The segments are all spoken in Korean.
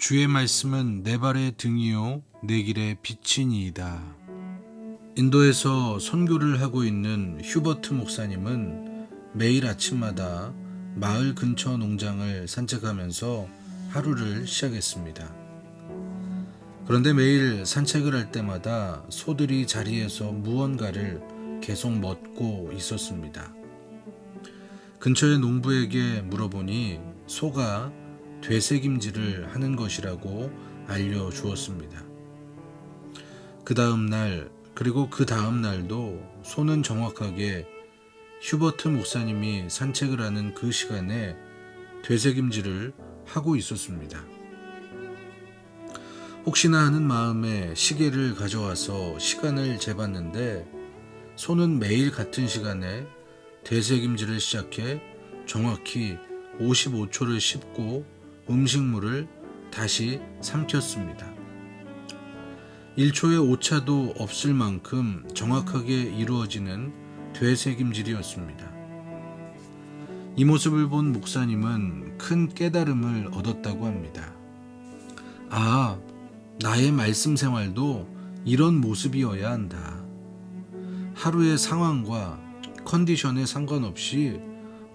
주의 말씀은 내 발의 등이요 내 길의 빛이니이다. 인도에서 선교를 하고 있는 휴버트 목사님은 매일 아침마다 마을 근처 농장을 산책하면서 하루를 시작했습니다. 그런데 매일 산책을 할 때마다 소들이 자리에서 무언가를 계속 먹고 있었습니다. 근처의 농부에게 물어보니 소가 되새김질을 하는 것이라고 알려주었습니다. 그 다음 날 그리고 그 다음 날도 소는 정확하게 휴버트 목사님이 산책을 하는 그 시간에 되새김질을 하고 있었습니다. 혹시나 하는 마음에 시계를 가져와서 시간을 재봤는데 소는 매일 같은 시간에 되새김질을 시작해 정확히 55초를 씹고 음식물을 다시 삼켰습니다. 1초의 오차도 없을 만큼 정확하게 이루어지는 되새김질이었습니다. 이 모습을 본 목사님은 큰 깨달음을 얻었다고 합니다. 아, 나의 말씀 생활도 이런 모습이어야 한다. 하루의 상황과 컨디션에 상관없이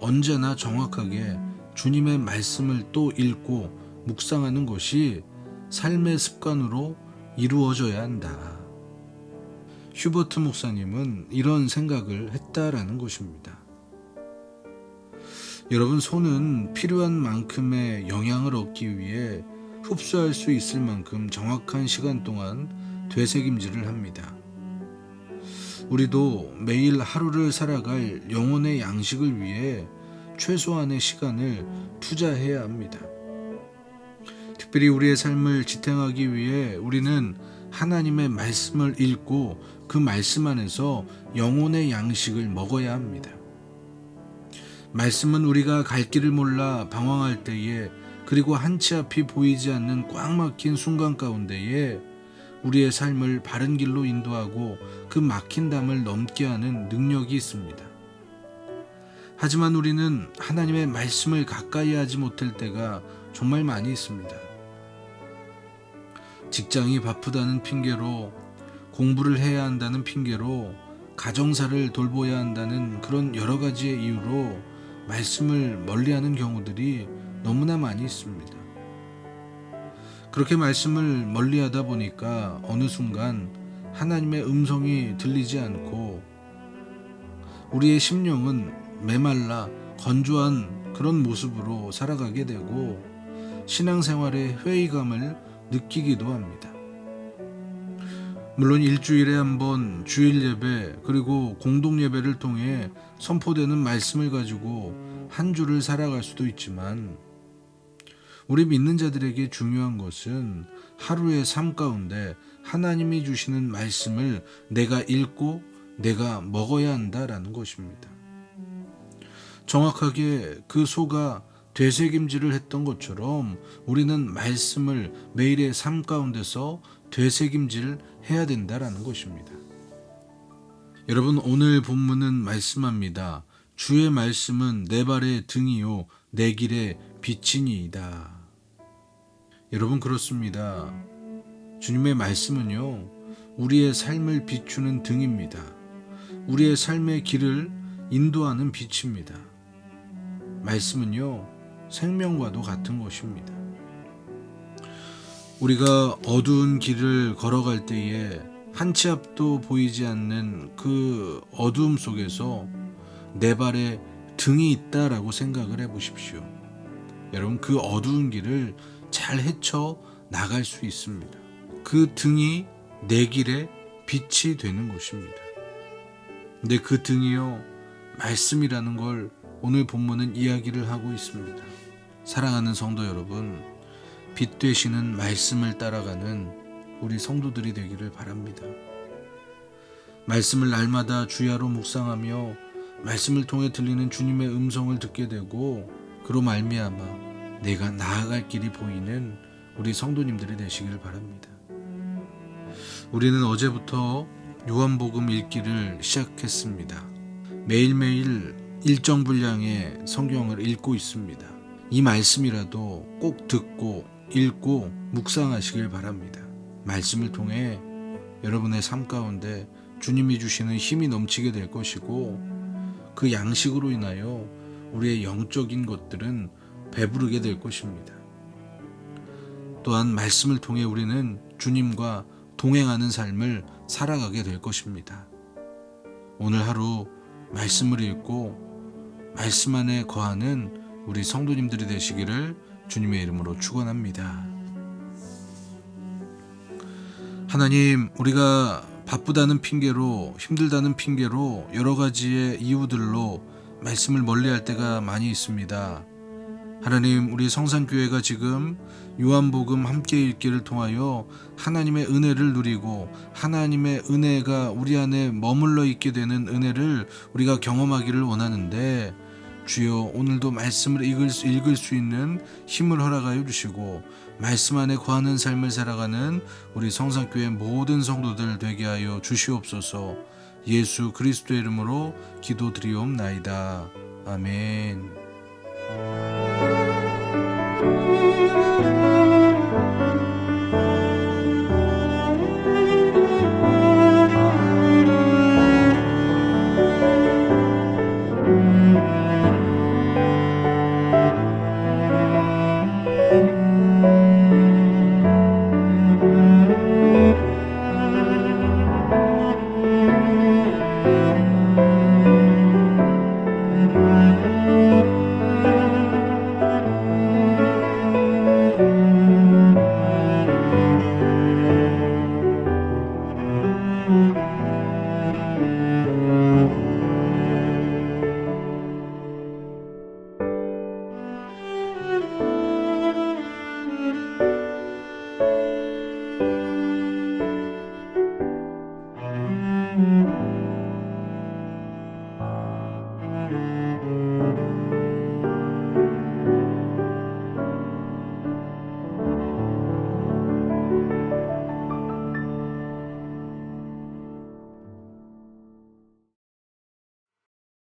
언제나 정확하게 주님의 말씀을 또 읽고 묵상하는 것이 삶의 습관으로 이루어져야 한다. 휴버트 목사님은 이런 생각을 했다라는 것입니다. 여러분, 소는 필요한 만큼의 영양을 얻기 위해 흡수할 수 있을 만큼 정확한 시간 동안 되새김질을 합니다. 우리도 매일 하루를 살아갈 영혼의 양식을 위해 최소한의 시간을 투자해야 합니다. 특별히 우리의 삶을 지탱하기 위해 우리는 하나님의 말씀을 읽고 그 말씀 안에서 영혼의 양식을 먹어야 합니다. 말씀은 우리가 갈 길을 몰라 방황할 때에, 그리고 한치 앞이 보이지 않는 꽉 막힌 순간 가운데에 우리의 삶을 바른 길로 인도하고 그 막힌 담을 넘게 하는 능력이 있습니다. 하지만 우리는 하나님의 말씀을 가까이 하지 못할 때가 정말 많이 있습니다. 직장이 바쁘다는 핑계로, 공부를 해야 한다는 핑계로, 가정사를 돌보아야 한다는 그런 여러 가지의 이유로 말씀을 멀리하는 경우들이 너무나 많이 있습니다. 그렇게 말씀을 멀리하다 보니까 어느 순간 하나님의 음성이 들리지 않고 우리의 심령은 메말라 건조한 그런 모습으로 살아가게 되고 신앙생활의 회의감을 느끼기도 합니다. 물론 일주일에 한 번 주일 예배 그리고 공동 예배를 통해 선포되는 말씀을 가지고 한 주를 살아갈 수도 있지만, 우리 믿는 자들에게 중요한 것은 하루의 삶 가운데 하나님이 주시는 말씀을 내가 읽고 내가 먹어야 한다라는 것입니다. 정확하게 그 소가 되새김질을 했던 것처럼 우리는 말씀을 매일의 삶 가운데서 되새김질 해야 된다라는 것입니다. 여러분, 오늘 본문은 말씀합니다. 주의 말씀은 내 발의 등이요 내 길의 빛이니이다. 여러분, 그렇습니다. 주님의 말씀은요, 우리의 삶을 비추는 등입니다. 우리의 삶의 길을 인도하는 빛입니다. 말씀은요, 생명과도 같은 것입니다. 우리가 어두운 길을 걸어갈 때에 한치 앞도 보이지 않는 그 어두움 속에서 내 발에 등이 있다라고 생각을 해보십시오. 여러분, 그 어두운 길을 잘 헤쳐 나갈 수 있습니다. 그 등이 내 길의 빛이 되는 것입니다. 근데 그 등이요, 말씀이라는 걸 오늘 본문은 이야기를 하고 있습니다. 사랑하는 성도 여러분, 빛 되시는 말씀을 따라가는 우리 성도들이 되기를 바랍니다. 말씀을 날마다 주야로 묵상하며 말씀을 통해 들리는 주님의 음성을 듣게 되고, 그로 말미암아 내가 나아갈 길이 보이는 우리 성도님들이 되시기를 바랍니다. 우리는 어제부터 요한복음 읽기를 시작했습니다. 매일매일 일정 분량의 성경을 읽고 있습니다. 이 말씀이라도 꼭 듣고 읽고 묵상하시길 바랍니다. 말씀을 통해 여러분의 삶 가운데 주님이 주시는 힘이 넘치게 될 것이고, 그 양식으로 인하여 우리의 영적인 것들은 배부르게 될 것입니다. 또한 말씀을 통해 우리는 주님과 동행하는 삶을 살아가게 될 것입니다. 오늘 하루 말씀을 읽고 말씀 안에 거하는 우리 성도님들이 되시기를 주님의 이름으로 축원합니다. 하나님, 우리가 바쁘다는 핑계로, 힘들다는 핑계로, 여러 가지의 이유들로 말씀을 멀리할 때가 많이 있습니다. 하나님, 우리 성산교회가 지금 요한복음 함께 읽기를 통하여 하나님의 은혜를 누리고 하나님의 은혜가 우리 안에 머물러 있게 되는 은혜를 우리가 경험하기를 원하는데, 주여 오늘도 말씀을 읽을 수 있는 힘을 허락하여 주시고 말씀 안에 거하는 삶을 살아가는 우리 성산교회 모든 성도들 되게 하여 주시옵소서. 예수 그리스도의 이름으로 기도드리옵나이다. 아멘.